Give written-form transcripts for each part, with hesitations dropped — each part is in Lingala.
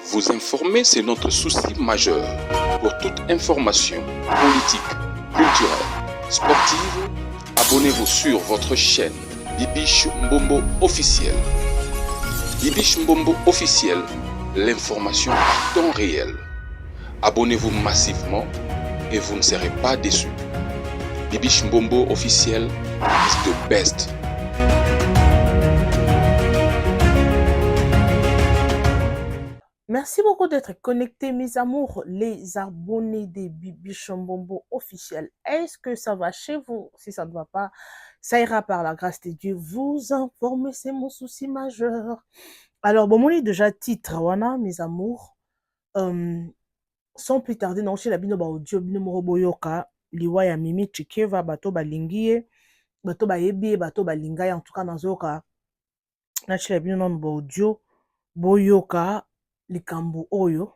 Vous informer, c'est notre souci majeur. Pour toute information politique, culturelle, sportive, abonnez-vous sur votre chaîne Bibiche Mbombo officiel. Bibiche Mbombo officiel, l'information à temps réel. Abonnez-vous massivement et vous ne serez pas déçus. Bibiche Mbombo officiel is the best. Merci beaucoup d'être connectés, mes amours, les abonnés des Bibiche Mbombo officiel. Est-ce que ça va chez vous? Si ça ne va pas, ça ira par la grâce de Dieu. Vous informer, c'est mon souci majeur. Alors, bon, moi, déjà titre, wana, mes amours. Sans plus tarder, non, chez la bino ba audio, bino moro boyoka, liwa ya Mimi Chikeva, bato balingie, bato ba yebi, bato balingai, en tout cas, nazoka, na chez la bino non ba audio, boyoka, likambu oyo,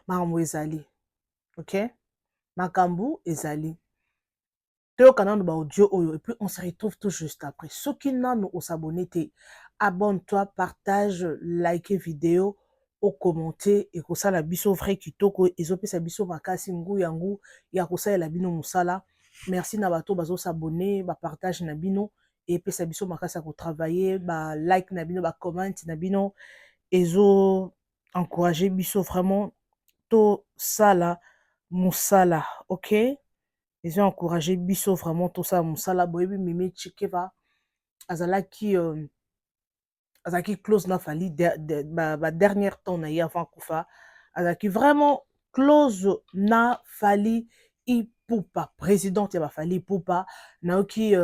makambo ezali. Ok? Makambo ezali. Toyoka nano ba audio oyo, et puis on se retrouve tout juste après. Ceux qui n'ont pas s'abonner, abonne-toi, partage, like vidéo, au commenter, et que ça la biso vrai kitoko, et zope sa biso makasi ngu yangu, ya kosa la bino musala. Merci nabato bazo s'abonner, ba partage na bino, et puis sa biso makasi ko travailler, ba like na bino, ba comment na bino, et zo encourager biso vraiment to sala musala, ok? Ils ont encouragé biso vraiment tout ça musala boyebi Mimi Chikeva azalaki close na fali ba dernière temps na avant kufa azalaki vraiment close na fali ipupa présidente ya ba fali ipupa na oki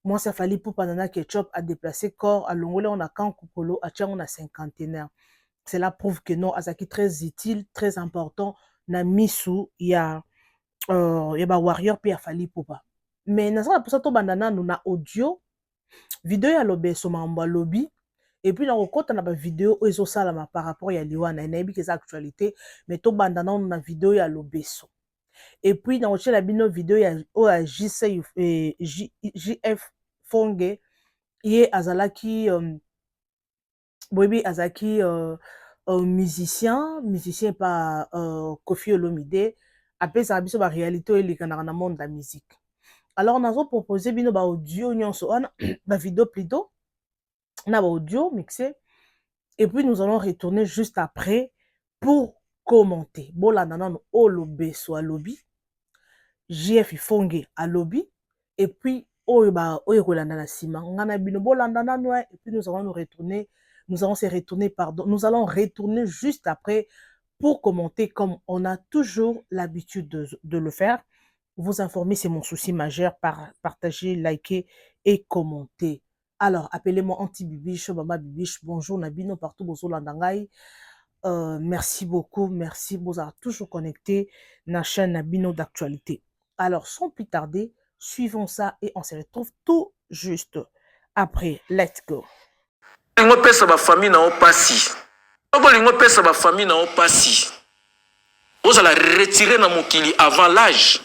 moi ça fali ipupa nana ketchup a déplacé corps à longole on a quand kupolo a tient on a cinquantenaire. Cela prouve que non azalaki très utile, très important na misu ya ba warrior pe ya fali popa. Mais na ça pour ça to bandana nous na audio vidéo ya lobe so mamba lobby et puis na kokota na ba vidéo ezo salama par rapport ya liwana na yebi que ça actualité mais to bandana nous na vidéo ya lobeso. Et puis na oche la bino vidéo ya JF Fonge ye azalaki boyebi azalaki musicien pas Koffi Olomide après ça biso ba réalité elikanaka na monde de la musique. Alors on a proposé bino ba audio nyonso wana ba vidéo plutôt na ba audio mixé et puis nous allons retourner juste après pour commenter. Bolanda nano olobe so alobi JF Fonge alobi et puis oyo kolanda na sima ngana bino bolanda nano et puis nous allons se retourner pardon, nous allons retourner juste après pour commenter comme on a toujours l'habitude de le faire. Vous informer, c'est mon souci majeur. Partager, liker et commenter. Alors, appelez-moi Anti-Bibiche, Mama Bibiche. Bonjour, Nabino, partout, Bozo Landangai. Merci beaucoup. Merci, vous êtes toujours connecté à la chaîne Nabino d'actualité. Alors, sans plus tarder, suivons ça et on se retrouve tout juste après. Let's go. Lingo pesa ba famille na opasi. Obo lingo pesa ba famille na opasi. Oza la retirer na mokili avant l'âge.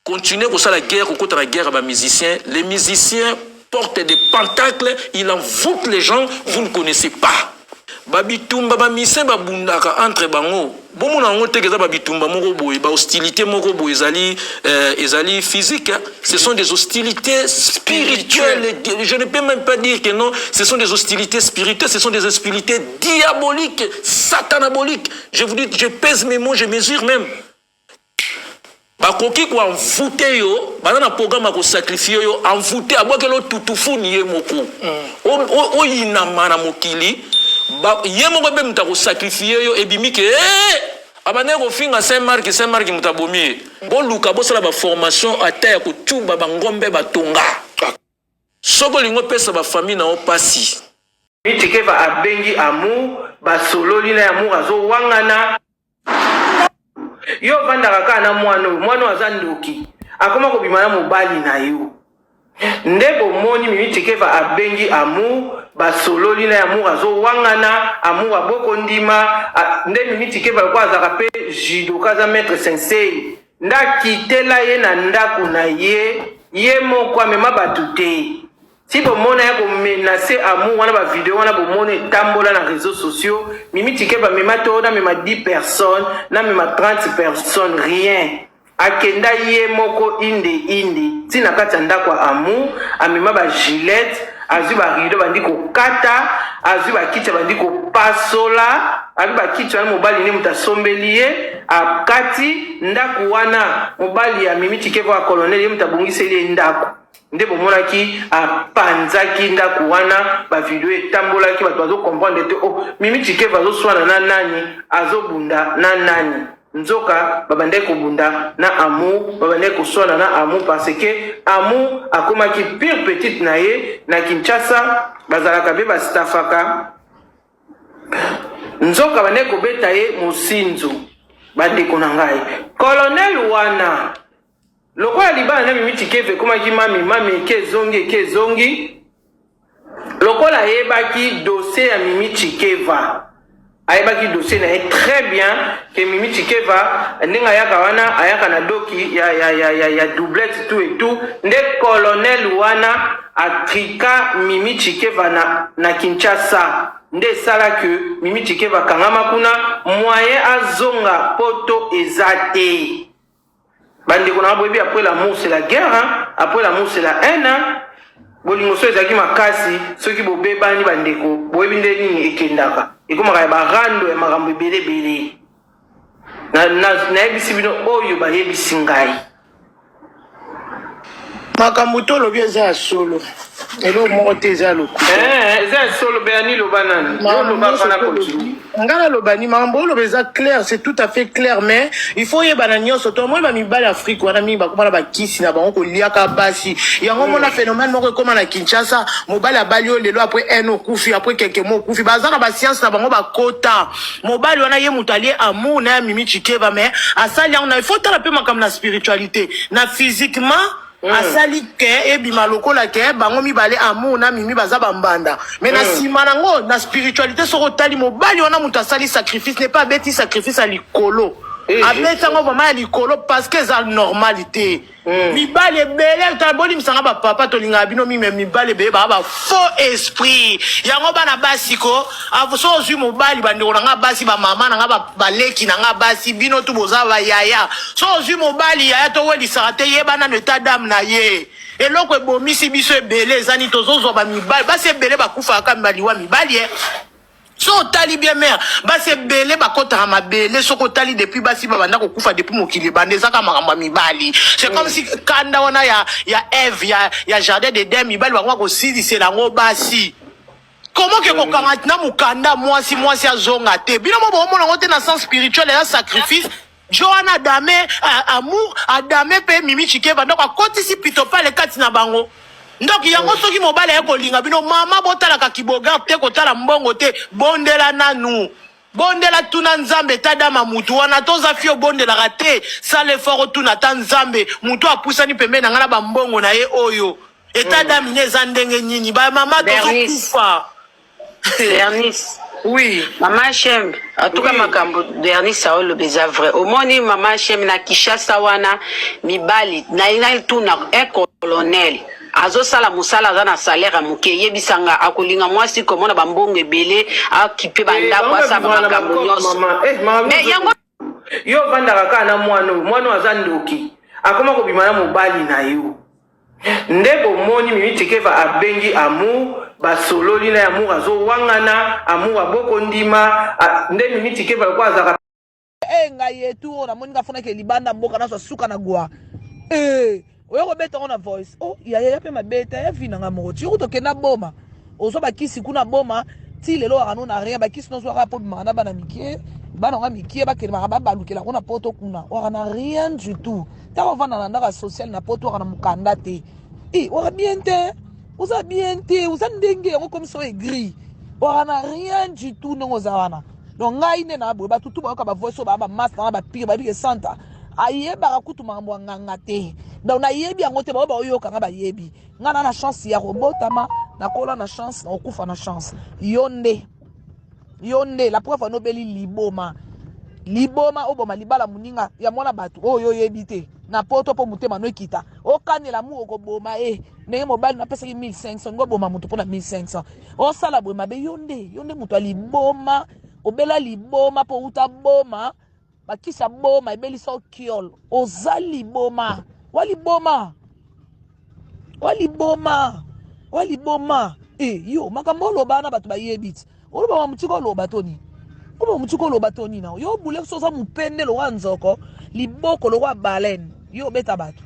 Continuez comme ça la guerre, contre la guerre ba musiciens. Les musiciens portent des pentacles, ils envoûtent les gens, vous ne connaissez pas. Babitumba ba mise ba bundaka entre bango. Bomo na ngote keza babitumba moko boy, ba hostilité moko boy ezali physique, hein. Ce sont des hostilités spirituelles. Je ne peux même pas dire que non, ce sont des hostilités spirituelles, ce sont des hostilités diaboliques, satanaboliques. Je vous dis, je pèse mes mots, je mesure même. Bakoki ko envoûter yo, banana programme ko sacrifier yo, envoûter abokelo tutufu niye moko. O yinama na mokili. Yemoko be mutako sacrifier yo ebimi ke abane ko finga Saint-Marc mutabomi bo luka bo sala ba formation ata ko tuba ba ngombe ba tonga soko lingo pesa ba famille na opasi Chikeva abengi amour ba sololi na amour azo wangana yo vanda kaka na mwana azandoki akoma ko bimana mobali na yo ndebo moni Mimi Chikeva abengi amour basololi na amour azo wangana amour aboko ndima nde Mimi Chikeva kwa azaka pe judoka za maître sensei ndakitela ye na ndaku na ye moko amema batute si bomona ya menacer amour wana ba vidéo wana bomona etambola na réseaux sociaux Mimi Chikeva mema to na mema 10 personnes na mema 30 personnes rien akenda ye moko inde tina kata ndako amour amema ba gilette azwi ba rideau bandi ko kata azwi ba kitcha bandi ko pasola azwi ba kitcha na mobali ne mutasombeli ye akati ndako wana mobali ya Mimi Chikeva wa colonel ye mutabongiseli ndako nde bomonaki apanzaki ndako wana ba video etambolaki bato bazo comprendre te oh Mimi Chikeva azoswana na nani azobunda na nani nzoka babandai kobunda na amour babandai koswana na amour parce que amour akomaki pire petite na ye na Kinshasa bazalaka be bastafaka nzoka bandai kobeta ye mosinzo bandeko na ngai colonel wana lokola libala na Mimi Chikeva ekomaki mami kezongi lokola yebaki dossier ya Mimi Chikeva ayebaki dossier na ye très bien que Mimi Chikeva ndinga yaka wana ayaka na doki ya doublette tout et tout nde colonel wana atrika Mimi Chikeva na Kinshasa nde sala que Mimi Chikeva kangama kuna moyen azonga poto ezate bandi kuna boyebi après l'amour c'est la guerre hein? Après l'amour c'est la haine hein? Bolingo so ezaki makasi soki bobebani bandeko boyebi nde nini ekendaka ekomaka ya barando ya makambo ebelebele nayebisi bino oyo bayebisi ngai makambo to lobi eza ya solo elo moko te eza lokuta eza ya solo beyani loba nani lobaka na continue ngana lobani makambo oloba eza clair c'est tout à fait clair mais il faut yebana nyonso to moi bamibali Afrique wana mingi bakomana bakisi na bango koliaka basi yango mona phénomène moko ekoma na Kinshasa mobali abali oyo lelo après un okufi après quelques mois okufi baza na bascience na bango bakota mobali wana ye moto alie amour na ya Mimi Chikeva mais asali yango na il faut tala mpe makambo na spiritualité na physiquement asali ke ebima lokola ke bango mibale amour na Mimi baza bambanda mais na sima nango na spiritualité soko tali mobali wana mutu asali sacrifice n'est pas bêti sacrifice à likolo abetango vraiment ya likolo parce que za normalité mibale ebele taboli misanga ba papa tolinga bino mime mibale ebele ba faux esprit yango bana basiko avuso ozwi mobali bandeko na nga basi ba mama na nga baleki na nga basi bino tu boza ba yaya so ozwi mobali yaya to welisaka te ye bana état d'âme na ye eloko ebomisi biso ebele ezani tozozwa ba mibali basi ebele bakufaka mibaliwa mibali so tali bien mère basi ebele bakota mabele soko tali depuis basi babanda kokufa depuis mokili bandezaka makambo mibali c'est comme si kanda wana ya Eve ya jardin d'Eden mibali bango kosilisa lango basi comment que kokanga na mukanda mwasi azonga te bino mo bomona ngote na sens spirituel ya sacrifice Joanna Adame amour Adame pe Mimi Chikeva donc akotisi pito pa le kati na bango donc yango soki mobala ya kolinga bino mama botala ka kiboga te kotala mbongo te bondela nanu bondela tuna nzambe tadama mutu wana toza fio bondela rate sale effort tuna ta nzambe mutu apusani pembe na ngala ba mbongo na ye oyo etadami neza ndenge nyinyi ba mama tokufa Bernice. Oui. Maman Chem, en tout cas, makambo dernier ça le beza vrai. Au moins maman Chem na Kinshasa wana mibali na ina tout na un colonel. Azo sala musala za na salaire amuke yebisanga akolinga mwasi komona bambongo ebele akipe banda kwa sa makambo nyonso. Mais yango yo vandaka kana mwana azandoki akoma ko bimana mobali na yo. Ndebo moni Mimi Chikeva abengi amour basololi na amour azo wangana amour aboko ndima nde Mimi Chikeva kwa azaka ngai yetu na moni ngafuna ke libanda mboka na suka na gwa oyo ko beta on a voice ya pe mabeta ya vina nga moko tiko to kena boma ozo bakisi kuna boma ti lelo anu na rien bakisi no so rapo bimana bana mikie bana nga mikie bakele ba balukela kuna poto kuna wana rien du tout ta vana na ndaka social na poto kana mukanda te ora bien te uza bien te uza ndenge yango comme ça aigri wana rien du tout non za wana donc ngai ne na bo ba tutu ba ka ba voice ba master na ba pire ba bi santa ayeba kutu mambo nganga te donc na yebi yango te ba oyo kanga ba yebi ngana na chance ya robotama na kola na chance na okufa na chance yonde la preuve no beli liboma oboma libala muninga ya mwana batu oyo yebi te na poto po mutema no kita okanela mu okoboma ndenge mobali napesaki 1500 ngo boma mutu pona 1500 osala boye mabe yonde mutu aliboma obela liboma po uta boma bakisa boma ebelisa okiol oza liboma waliboma yo makambo oloba na bato bayebi ti oloba mutiko oloba toni kuba mutiko oloba toni na yo bule soza mupende lo wa nzoko liboko lo wa baleine yo beta bato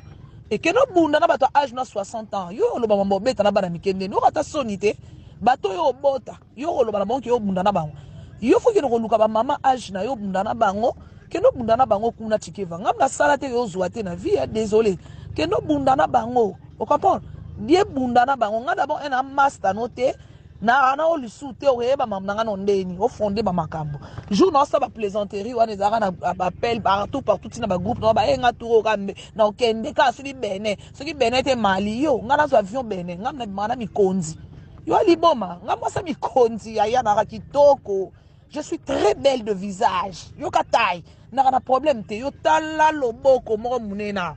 ekeno bunda na bato age na 60 ans yo oloba mambo beta na bana mikende no kata soni te bato yo bota yo oloba na bango yo bunda na bango yo foki no luka ba mama age na yo bunda na bango keno bunda na bango kuna tikeva ngam na sala te yo zwa te na vie désolé keno bunda na bango o comprendre die bunda na bango nga d'abord un master noté na o lisute o heba mamnanga no ndeni o fondé ba makambo jour na sa ba plaisanterie wana ezaka na appel partout na ba groupe na ba nga turo kambe na okende ka soki bene te mali yo nga na zo avion bene nga na mana mikonzi yo liboma nga mwasa mikonzi ya na kitoko je suis très belle de visage yo katai na problème te yo tala loboko moko munena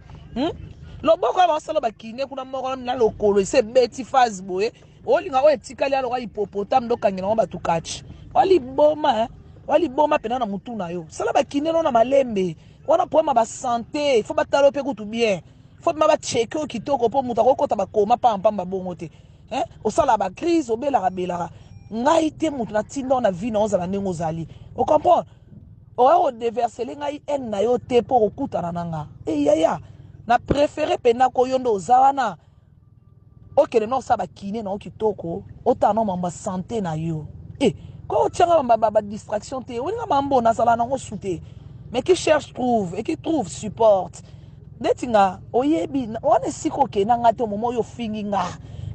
loboko ba sala ba kine kuna moko na lokolo se beti phase boye olinga o etikali aloka hippopotam ndo kangena ba tukachi waliboma pena na mutu na yo sala ba kine no na malembe wana poema ba santé faut batalo pe kutu bien faut ba checker o kitoko po mutu akokota ba koma pamba bongo te osala ba crise obela ngai te mutu na tinda na vie na ozala ndenge ozali o comprendre o déverser ngai en na yo te po okutana nanga yaya na préféré pena ko yondo ozawana okele no saba kine na okitoko otana mamba santé na yo ko tianga ba distraction te olinga mambo na sala na ngo sute mais qui cherche trouve et qui trouve supporte detinga oyebi wana siko ke na ngate momo yo finginga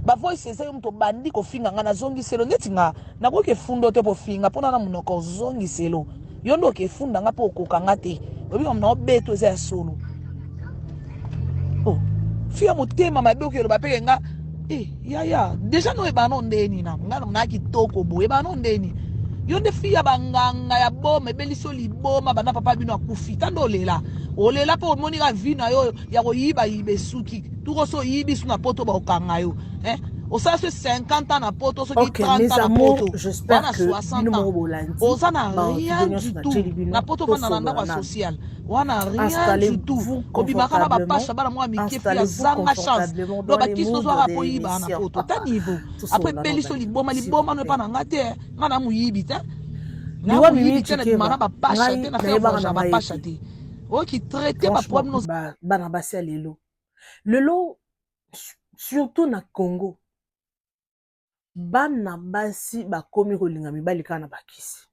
ba voice ese mto bandi ko finga nga na zongi selo detinga na ko ke fundo te po finga pona na munoko zongi selo yondo ke funda nga po kokanga te obi ko na obeto ese ya solo fia motema mabe okelo bapeke nga yaya deja no ebano ndeni na nga na kitoko bo ebano ndeni yonde fia banganga ya boma ebeliso liboma bana papa bino akufi tando olela po moni ka vina yo ya koyiba yibe suki tuko so yibi suna poto ba okanga yo osala so 50 ans na poto so 30 ans na poto j'espère que 60 ans osana rien du tout na poto vana na ndako social wana rien du tout obimaka na bapasha bana mwa mikefi ya zanga chance lo bakisi tozwaka po yiba na poto ta niveau après beliso liboma no epa na nga te nga na moyibi te na moyibi te na bimana bapasha te na faire voyage na bapasha te qui traite ma problème bana basi ya lelo surtout na Congo bana basi bakomi kolinga mibali kaka na bakisi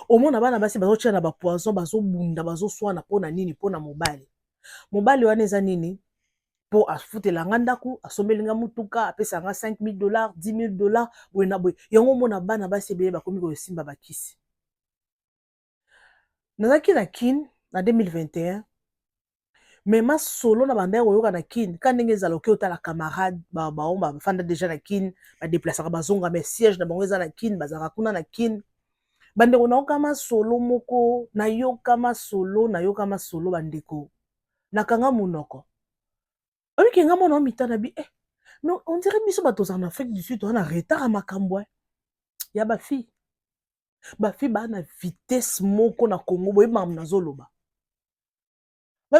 omona bana basi bazotia na bapoison bazobunda bazoswana mpona nini mpona mobali wana eza nini po afutela nga ndaku asomelinga mutuka apesanga $5,000 $10,000 boye na boye yango omona bana basi ebele bakomi kosimba bakisi nazaki na kin na 2021 mais ma solo na banda koyoka na kin ka ndenge ezala oke otala camarade bao bafanda deja na kin badeplasaka bazonga mais siège na bango eza na kin bazalaka kuna na kin bandeko nayokama solo moko nayokama solo bandeko nakanga munoko oyiki nga mona omitana bi non on dirait biso bato ozala na Afrique du Sud wana retard ya makambo ya bafille bana vitesse moko na Congo boye mamu nazoloba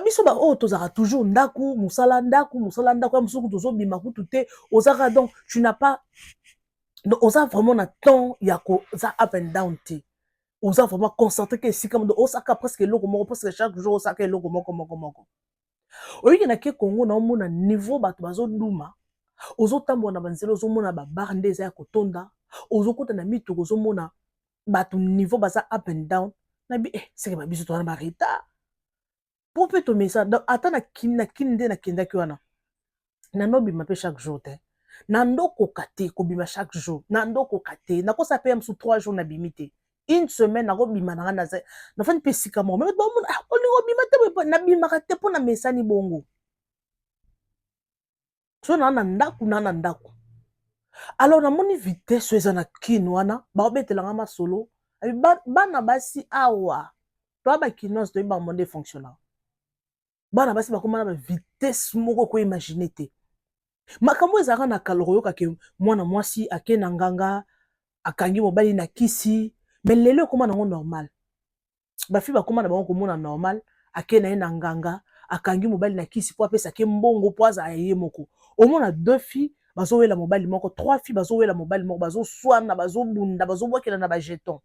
biso oyo tozaka toujours ndaku musala ndaku ya mosuku tozobima kutu te ozaka donc tu n'as pas donc oza vraiment na temps ya koza up and down te oza vraiment concentré ke esika modo osaka presque eloko moko presque chaque jour osaka eloko moko oyiki na ke Congo na omona niveau bato bazoduma ozotambola na banzela ozomona babar nde eza ya kotonda ozokota na mituko ozomona bato niveau baza up and down na bi seke babiso towana bareta po mpe tomesa ata na kini nde nakendaki wana nanobima mpe chaque jour te nandokoka te kobima chaque jour nandokoka te nakosa mpe ya mosu 3 jours nabimi te une semaine nakobima nanga nafani mpe esika moko me bamona olingo obima te nabimaka te mpo na mesani bongo so na ndako alors namoni vitesse eza na kini wana baobetelanga masolo bana basi awa toya bakinoise toyeba monde fonctionnant bana basi bakoma na vitesse moko ko imaginer te makambo ezalaka na kala koyoka ke mwana mwasi ake na nganga akangi mobali na kisi mais lelo ekoma nango normal bafi bakoma na bango komona normal ake na ye na nganga akangi mobali na kisi po apesa ke mbongo po azala ye moko omona 2 filles bazowela mobali moko 3 filles bazowela mobali moko bazoswana bazobunda bazobwakela na bajeton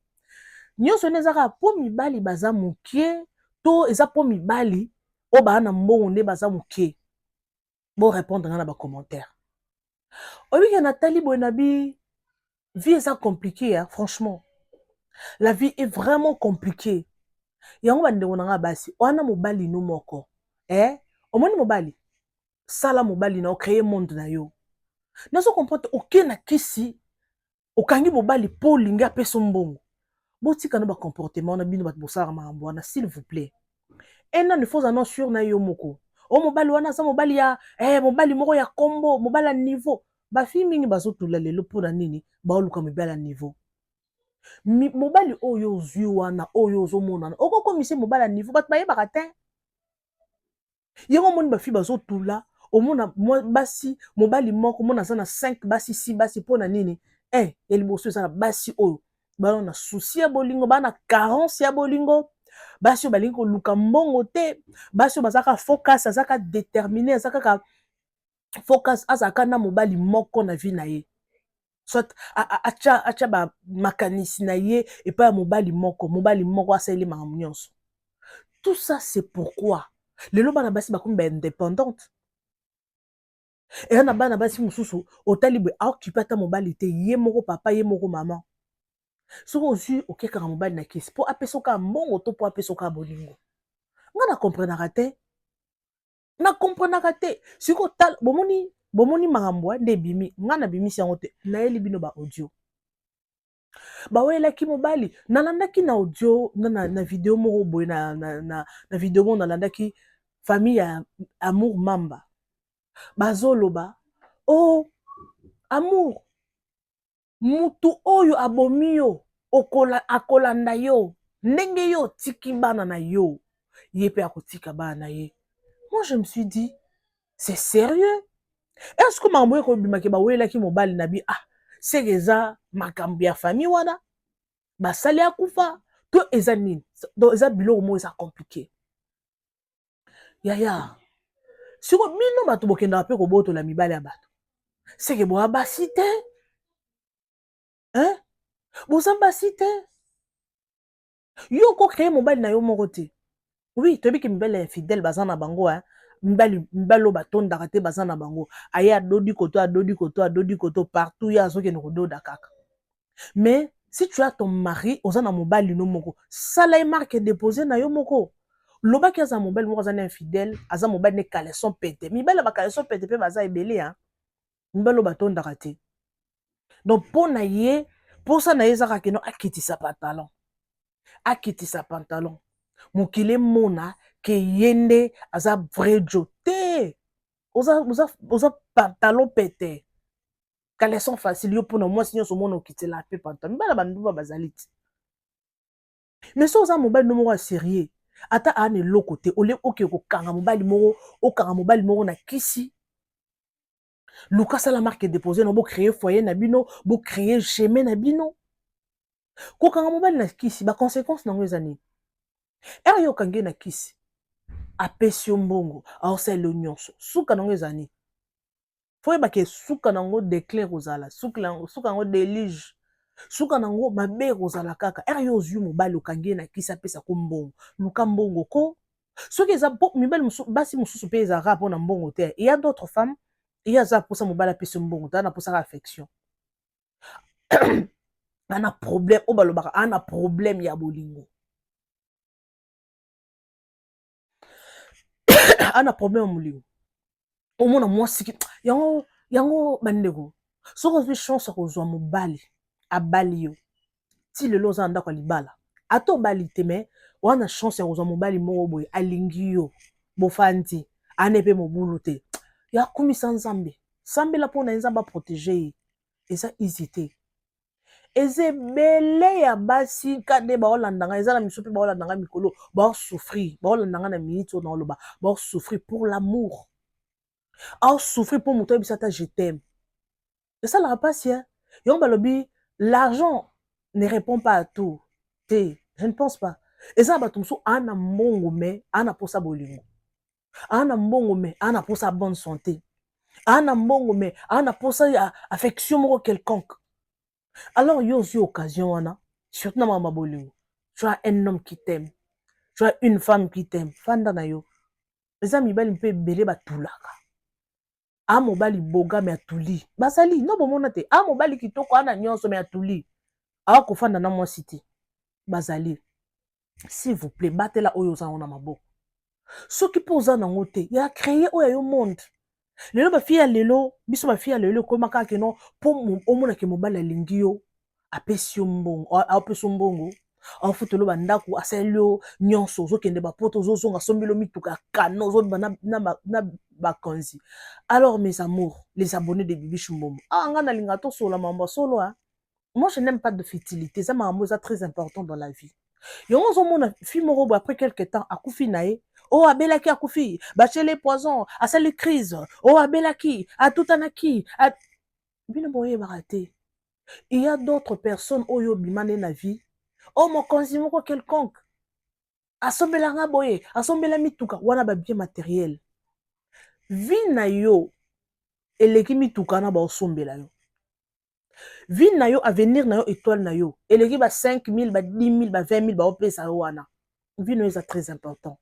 nyonso ene ezaka po mibali baza mokie to eza po mibali oyo baa na mbongo nde baza mokie bo répondre nga na bacommentaire oyebike natali boye na bi vie eza compliqué hein, franchement la vie est vraiment compliquée yango bandeko na nga basi wana mobali no moko omoni mobali sala mobali na ocréer monde na yo nazo comprendre oke na kisi okangi mobali po olingi apesa mbongo botika na bacomportement na bino bato bosalaka makambo wana s'il vous plaît ena ne faut annoncer sur na yo moko o mobali wana aza mobali ya mobali moko ya kombo mobali ya niveau bafille mingi bazotula lelo mpona nini baoluka mobali ya niveau mobali oyo ozwi wana oyo ozomonana okokomisa mobali ya niveau bato bayebaka te yango omoni bafille bazotula omona basi mobali moko omona aza na 5 basi 6 basi mpona nini ya liboso eza na basi oyo bana na souci ya bolingo bana na carence ya bolingo basi oyo balingi koluka mbongo te basi oyo bazalaka focus azalaka déterminé azalaka kaka focus azalaka na mobali moko na vie na ye soit atia bamakanisi na ye epai ya mobali moko asaleli makambo nyonso tout ça c'est pourquoi lelo bana basi bakomi baindépendante eya na bana basi mosusu otali boye aoccupé ata mobali te ye moko papa ye moko mama soki ozwi okekaka mobali na kisi mpo apesa oka mbongo to mpo apesa oka bolingo nga na komprenaka te sikoy otala bomoni makambo nde ebimi nga nabimisi yango te nayeli bino baaudio bawelaki mobali nalandaki na audio na video moko boye na video moko nalandaki famille ya Amour Mamba bazoloba Amour mutu oyo abomi yo akolanda yo ndenge yo tiki bana na yo ye pe akotika bana na ye. Moi je me suis dit c'est sérieux? Est-ce que makambo ye kobimaki bawelaki mobali na bi c'est eza makambo ya famille wana basali akufa to eza nini donc eza biloko mo eza compliqué yaya siko bino bato bokendaka mpe kobotola mibali ya bato seke boya basi te boza basi te yo kokreye mobali na yo moko te oui toyebiki mibali ya infidèle baza na bango mibali oyo batondaka te baza na bango aye adodi koto partout ye azokende kododa kaka mais si tu as ton mari oza na mobali no moko sala ye marque déposé na yo moko lobaki aza mobali moko aza na infidèle aza mobali ne caleçon pete mibali ya bacaleçon pete mpe baza ebele mibali oyo batondaka te donc mposa na ye ezaka keno akitisa pantalon mokili mona ke ye nde aza vrai jo te oza pantalon pete caleçon facile yo mpona mwasi nyonso omona okitela mpe pantalon mibali banduba bazali te mais so oza mobali no moko ya sérieux ata ana eloko te ole oke kokanga mobali moko na kisi luka sala marque déposé na bocréer foyer na bino bocréer chemin na bino kokanga mobali na kisi baconséquence nango eza nini ere yo okangi na kisi apesi yo mbongo aosala yo nyonso suka nango eza nini fo yebake suka nango déclare kozala suka yango délige suka nango mabe kozala kaka ere yo ozwi mobali okangi na kisi apesa ko mbongo luka mbongo ko soki eza mibali basi mosusu mpe ezalaka mpona mbongo te il y a d'autres femmes ye aza posa mobali apesi mbongo te ana posaka affection ana problème oyo balobaka ana problème ya bolingo ana problème ya molingo omona mwasiki yango bandeko soki ozwi chance ya kozwa mobali abali yo ti lelo oza na ndako ya libala ata obali te me wana chance ya kozwa mobali moko boye alingi yo bofandi ana mpe mobulu te yakumisa nzambe sambela mpona ye nzambe aprotege ye eza easy te eze bele ya basi kade baolandanga eza na miso mpe baolandanga mikolo baosouffrir baolandanga na minute oyo naoloba baosouffrir pour l'amour aosouffrir pour moto oyebisa ata je t'aime esalaka mpasi yango balobi l'argent ne répond pas à tout te je ne pense pas eza na bato mosusu aa na mbongo me aa na mposa bolingo aa na mbongo me aa na mposa bonne santé aa na mbongo me aa na mposa ya affection moko quelconque. Alors, yo aussi occasion, wana, surtout na mama bolingo. Tu as un homme qui t'aime. Tu as une femme qui t'aime. Fanda na yo. Les amis bali mpe belé ba tulaka. A mobali boga me atuli. Basali, no bomona te. A mobali kitoko ana nyonso me atuli. A ko fanda na moi cité. Basali. S'il vous plaît, batela oyo za ona maboko. Soki poza na ngote, ya créer oyo yo monde. Lelo ba fia lelo, biso ba fia lelo ko makaka no po omona ke mobala lingi yo apesi yo mbongo, apesi mbongo. En futolo bandako aselio nyonso zo kende ba poto zo zonga sombelo mituka kano zo na bakonzi. Alors mes amours, les abonnés de Bibi Chumbombo. Ah ngana linga to solo mamba solo hein. Moi je n'aime pas de futilité, ça m'a c'est très important dans la vie. Yongo zo mona fi morobo après quelque temps akufi nae. Oh, abelaki akufi, bachele poison, asali crise. Oh, abelaki, atutanaki. Bino boye baraté. Il y a d'autres personnes où yo bimane na vie. Oh, mon consimoko quelconque. Asombela nga boye, asombela mituka, wana ba bien matériel. Vi na yo, eleki mituka na ba osombela yo. Vi na yo, avenir na yo, étoile na yo. Eleki ba 5 000, ba 10 000, ba 20 000, ba opesa yo wana. Vi na yo, c'est très important.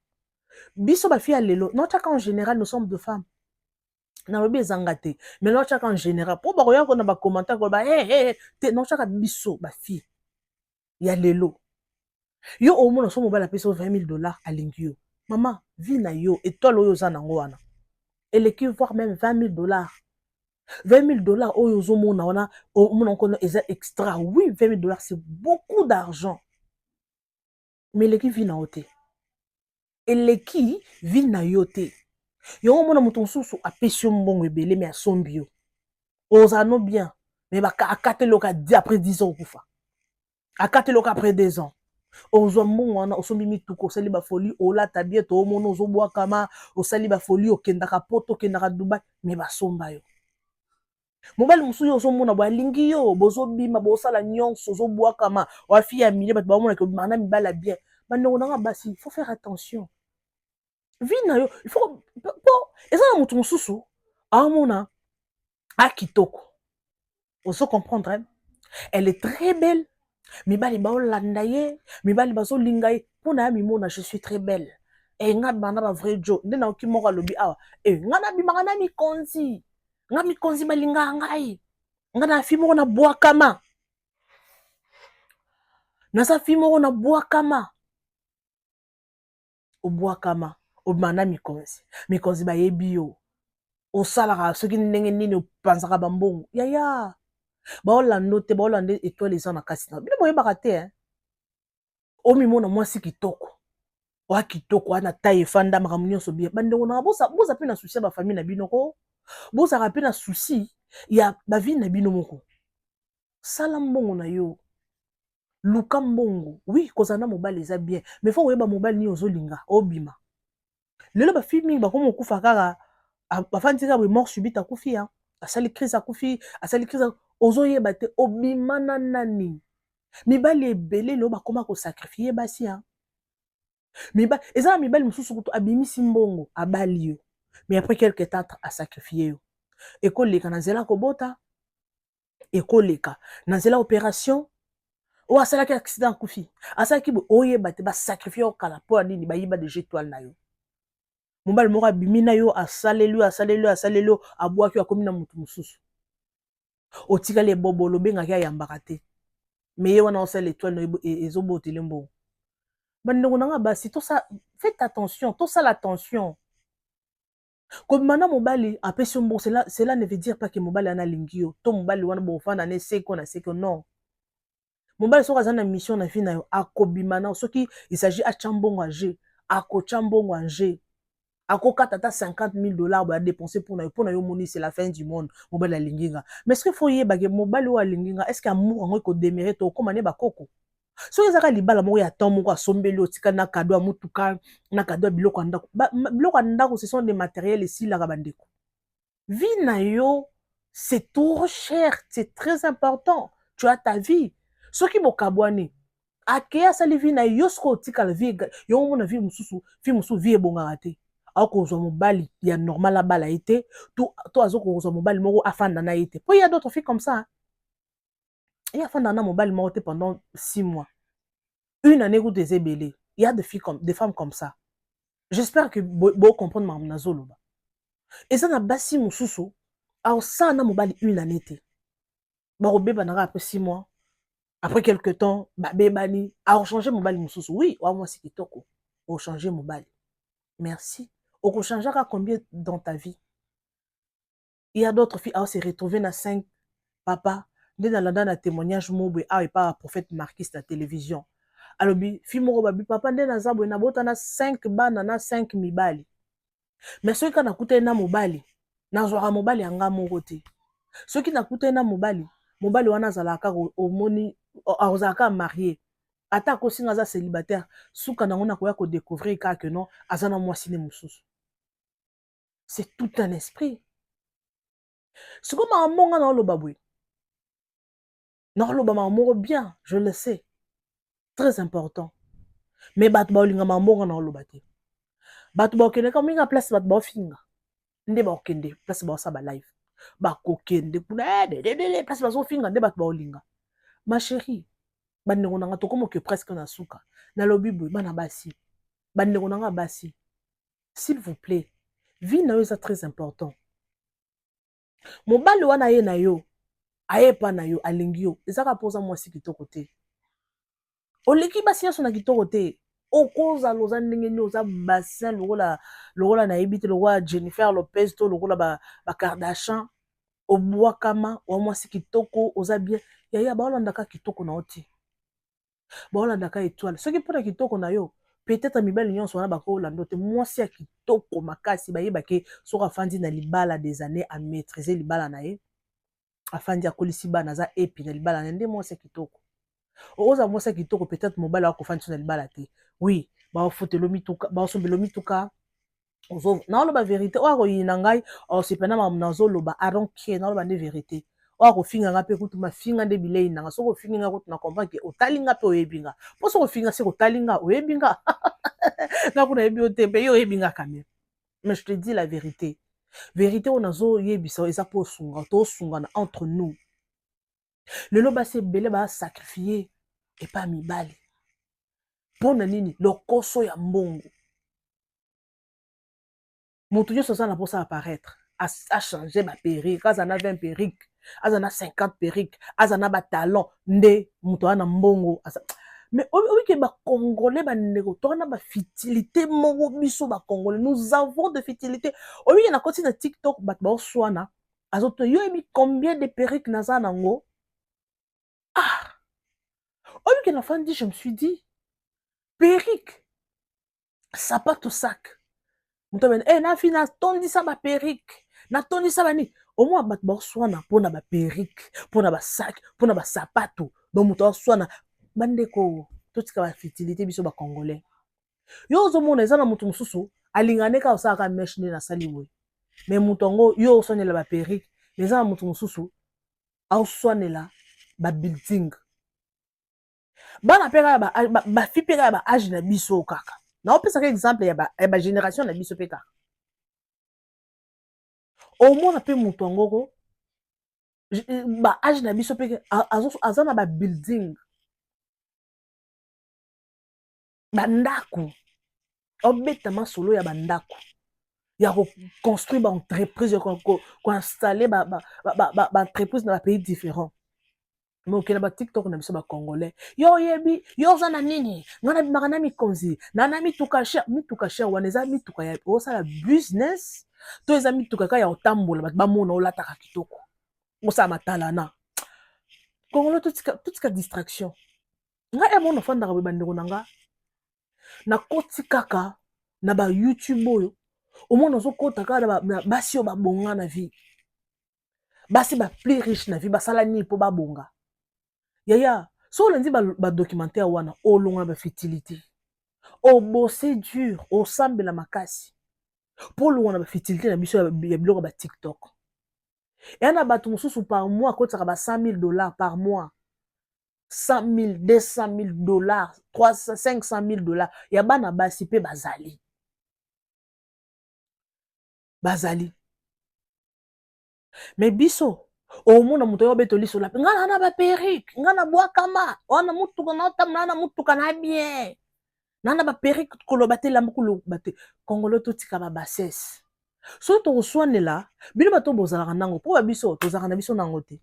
Biso ba fia lelo, non chaka en général nous sommes de femmes. Na lobi ezangate, mais non chaka en général. Pour ba koya ko na ba commentaire ko ba te non chaka biso ba fille. Ya lelo. Yo au moins so mobile apesa $20 000 à lingio. Maman, vi na yo étoile oyo za nango wana. Eleki voire même $20 000. $20 000 oyo zo mona wana, o mona kono eza extra. Oui, $20 000 c'est beaucoup d'argent. Mais eleki vi na ote. Eleki vi na yo te. Yongo mona mutu nsusu apesi yo mbongo ebele me asombi yo. Ozano bien. Mais akate loka après 10 ans kufa. Akate loka après 2 ans. Ozo mbongo wana osombi mituko osali ba folie olata bien to mona ozobwa kama osali ba folie okendaka poto okendaka Dubai me basomba yo. Mobali musu yo ozomona bo alingi yo bozobima bosala nyonso ozobwa kama wa fille ya mile bato bamona ke mana mibala bien. Bandeko nanga basi, il faut faire attention. Vina yo, il faut eza na mutu mususu amona akitoko. Oso comprendre hein? Elle est très belle. Mibali ba olanda ye, mibali bazo linga ye. Pona ya mimona je suis très belle. Et nga bana ba vrai jo. Nde na okimoka lobi awa. Nga na bimaka na mikonzi. Nga mikonzi balinga ngai. Nga na fimo na bwakama. Na sa fimo na bwakama. Obwakama. Obana mikonzi. Mikonzi ba yebi yo. Osalaka soki ndenge nini opanzaka bambongo. Yaya. Ba olando te ba olande étoile eza na kasi na. Bino boyebaka te hein. Omimona mwasi kitoko. Wa kitoko ana taille fanda makambo nyonso bien. Bandeko na boza pe na souci ba famille na bino ko. Boza pe na souci ya ba vie na bino moko. Sala mbongo na yo. Luka mbongo. Oui, kozana mobali eza bien. Mais faut oyeba mobali ni ozolinga obima. Lelo ba fille mingi ba komo kufa kaka ba fantika bo mort subite akufi hein. Asali crise akufi, asali crise ozoyeba te obima na nani. Mibali ebele lo ba koma ko sacrifier basi hein. Mibali eza mibali mususu kutu abimisi mbongo abali yo. Mais après quelque temps a sacrifier yo. Ekoleka na nzela kobota. Ekoleka na nzela opération. O asala ki accident akufi. Asala ki bo oyeba te ba sacrifier o kala po nini ba yiba de étoile na yo. Mobali moko abimi na yo asalelu abwaki akomi na mutu mususu. Otikali ebobolo bengaki ayambaka te. Mais ye wana osala étoile na ezobotele mbongo. Bandeko nanga basi to ça faites attention, to ça l'attention. Comme mana mobali apesi mbongo cela ne veut dire pas que mobali ana lingi yo. To mobali wana bo fana na seko non. Mobali soka za na mission na vie na yo akobima na soki il s'agit a chambongo age, ako chambongo age. akokata ata 50 000 dollars ba dépenser pour na yo moni c'est la fin du monde mobali alinginga mais est-ce qu'il faut yeba ke mobali wa alinginga est-ce que amour ngo ko démérite to koma ne bakoko so ezaka libala moko ya temps moko asombeli otika na cadeau ya mutuka na cadeau ya biloko ndako biloko ndako ce sont des matériels ici la bandeko vie na yo c'est trop cher c'est très important tu as ta vie soki bokabwani akeya sali vie na yo sko otika la vie yo mona vie mususu vie ebongaka te akozwa mobali ya normal abala ete to azokozwa mobali moko afanda na ete po il y a d'autres filles comme ça il y a fanda na mobali moko te pendant 6 mois une année ou des ébélés il y a des femmes comme ça j'espère que bo comprendre ma nazoloba et ça na basi mususu alors ça na mobali une année te ba robeba na après 6 mois après quelque temps ba bebani a changer mobali mususu oui wa moi c'est kitoko o changer mobali merci au changer à combien dans ta vie il y a d'autres filles à se retrouver na 5 papa dans la témoignage mobile et pas prophète marquis la télévision alors bi fi moko ba bi papa ndena zabwe na bota na 5 bana na 5 mibali mais ceux qui na kuté na mobali na zwa mobali anga moko te ceux qui na kuté na mobali wana zalaka omoni azalaka marié ata ko singa za célibataire suka na ngona ko ya ko découvrir ka que non azana mwasi ne mususu c'est tout un esprit c'est comme un monga na loba bwe na loba moko bien je le sais très important mais bat ba olinga monga na loba te bat ba okende ka minga place bat ba finga nde ba okende place ba sa ba live ba kokende kuna de place ba zo finga nde bat ba olinga ma chérie bandeko nanga tokomo que presque na suka na lobi boy bana basi bandeko nanga basi s'il vous plaît vie na yo c'est très important mobali wana ye na yo ayepa na yo alingi yo ezaka poza mwasi kitoko te oleki basi nyonso na kitoko te okoza loza ndenge nini oza bassin lokola na yebi te lokola Jennifer Lopez to lokola ba Kardashian obwakama wa mwasi kitoko oza bien yaya baolandaka kitoko na yo te baolandaka étoile soki mpona kitoko na yo peut-être mibali nyonso wana bakolanda te mwasi ya kitoko makasi bayebake soki afandi na libala des années à maîtriser libala na ye afandi akolisi bana aza epi na libala na nde mwasi ya kitoko oza mwasi ya kitoko peut-être mobali akofandi so na libala te oui baofutelo mituka baosombelo mituka naoloba vérité oyo akoyina ngai osepena nazoloba aronkie naoloba nde vérité oyo akofinga nga mpe kutu mafinga nde bilei nanga soki ofingi nga kutu na comprendre ke otali nga mpe oyebi nga mpo soki ofinga se otali nga oyebi nga nga kuna yebi yo te mpe yo oyebi nga quand même mais je te dis la vérité vérité oyo nazoyebisa eza mpo osunga tosungana entre nous lelo basi ebele basacrifie epa mibali mpo na nini lokoso ya mbongo moto nyonso aza na mposa apparaître achange bapérique aza na 20 périque aza na 50 périque aza na batalon nde moto aza na mbongo mais oyike bacongolais bandeko toza na bafitilité moko biso bacongolais nous avons de fitilité oyike na koti na tiktok bato baoswana azoto yo yebi combien de périque naza nango oyike na fandi je me suis dit périque sapato sac moto abene nafi natondisa bapérique natondisa bani omoi bato baoswana mpona bapérique mpona basak mpona basapato donc moto aoswana bandeko totika bafitilité biso bacongolais yo ozomona eza na moto mosusu alingane kaka osalaka meshe nde nasali boye mais moto yango yo oswanela bapérique eza na moto mosusu aoswanela babuilding bana mpe kaka bafi mpe kaka baage na biso kaka naopesaka exemple ya bagénération na biso mpe kaka omona mpe moto yangoko baage na biso mpe aza na babuilding bandako obetama solo ya bandako ya koconstruire baentreprise koinstalle baentreprise na bapays différents mais okenda batiktok na biso bacongolais yo oyebi yo oza na nini nga nabimaka na mikonzi na mituka cher wana eza mituka ya osala business to eza mituka kaka ya otambola bato bamona olataka kitoko osala matalana congolais totika distraction nga emona ofandaka boye bandeko na nga nakoti kaka na bayoutube oyo Au moins nous kota kala basi yo babonga na vie. Basi ba plus riche na vie basala ni po babonga. Yaya, so lundi ba documentaire wana o longa ba fertilité. O bosser dur, o sambe la makasi. Pour longa ba fertilité na biso ya biloko ba TikTok. Et on a battu mususu par mois quand ça va $100,000 par mois. 100,000, 200,000 $, 300, 500,000 $. Ya bana basi pe bazali. Bazali. Mais biso, au monde muto yo beto liso la. Ngana na ba perruque, ngana boa kama, wana mutu kana tamna na mutu kana bien. Nana ba perruque kolobate la mukulu bate. Kongolo to tika ba bassesse. So to soane la, bino bato bozala nango, po ba biso tozaka na biso nango te.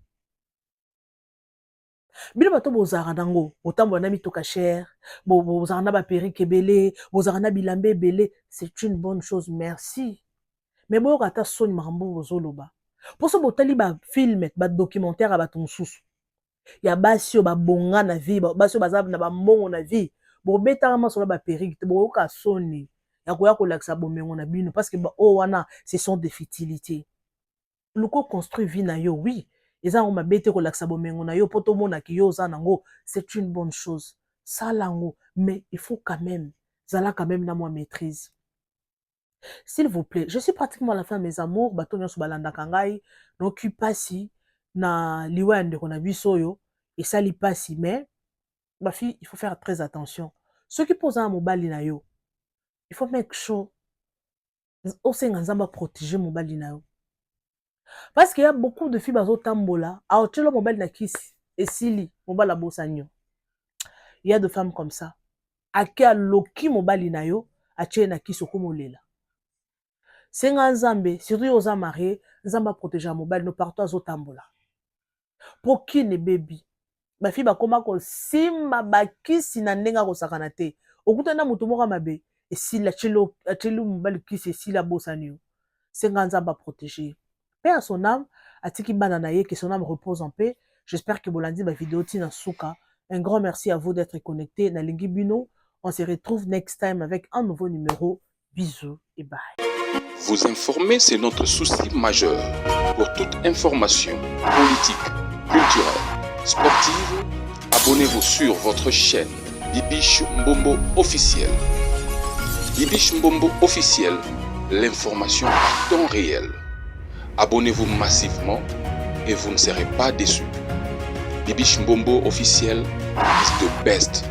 Bino bato bozala nango, otambo na mitoka cher, bozala na ba perruque belé, bozala na bilambe belé, c'est une bonne chose, merci. Mais boyo kata soni makambo bozoloba. Pour ça botali ba film, ba documentaire ba mususu. Ya basi yo ba bonga na vie, basi yo bazaba na ba mbongo na vie. Bo betanga masola ba perruque, boyo ka soni. Ya koya ko laksa bomengo na bino parce que oh wana ce sont des futilités. Loko construit vie na yo, oui. Eza ngoma bete ko laksa bomengo na yo poto mona ki yo za nango, c'est une bonne chose. Ça lango, mais il faut quand même zala quand même na moi maîtrise. S'il vous plaît, je suis pratiquement à la fin mes amours, bato nyoso balanda kangai, donc pasi na liwa ndeko na biso yo et ça li pasi mais ma fille, il faut faire très attention. Ceux qui posent un mobile na yo, il faut make sure aussi nzamba protéger mobile na yo. Parce qu'il y a beaucoup de filles bazo tambola, a otelo mobile na kisi et sili mobile la bosanyo. Il y a des femmes comme ça. Ake loki mobile na yo, a tche na kisi okomolela. C'est nzambe, surtout aux mariés, nzamba protéger mobile no partout azo tambola. Pour qui ne baby? Ma fille ba koma ko simba bakisi na ndenga ko sakana te. Okutana mutu moko mabe et si la chelo mobile kisi si la bosanyo. C'est nzamba protéger. Paix à son âme, atiki banana ye, que son âme repose en paix. J'espère que Bolandi ma vidéo tina souka. Un grand merci à vous d'être connectés. Na lingi bino, on se retrouve next time avec un nouveau numéro. Bisous et bye. Vous informer, c'est notre souci majeur. Pour toute information politique, culturelle, sportive, abonnez-vous sur votre chaîne Bibiche Mbombo officiel. Bibiche Mbombo officiel, l'information à temps réel. Abonnez-vous massivement et vous ne serez pas déçus. Bibiche Mbombo officiel is the best.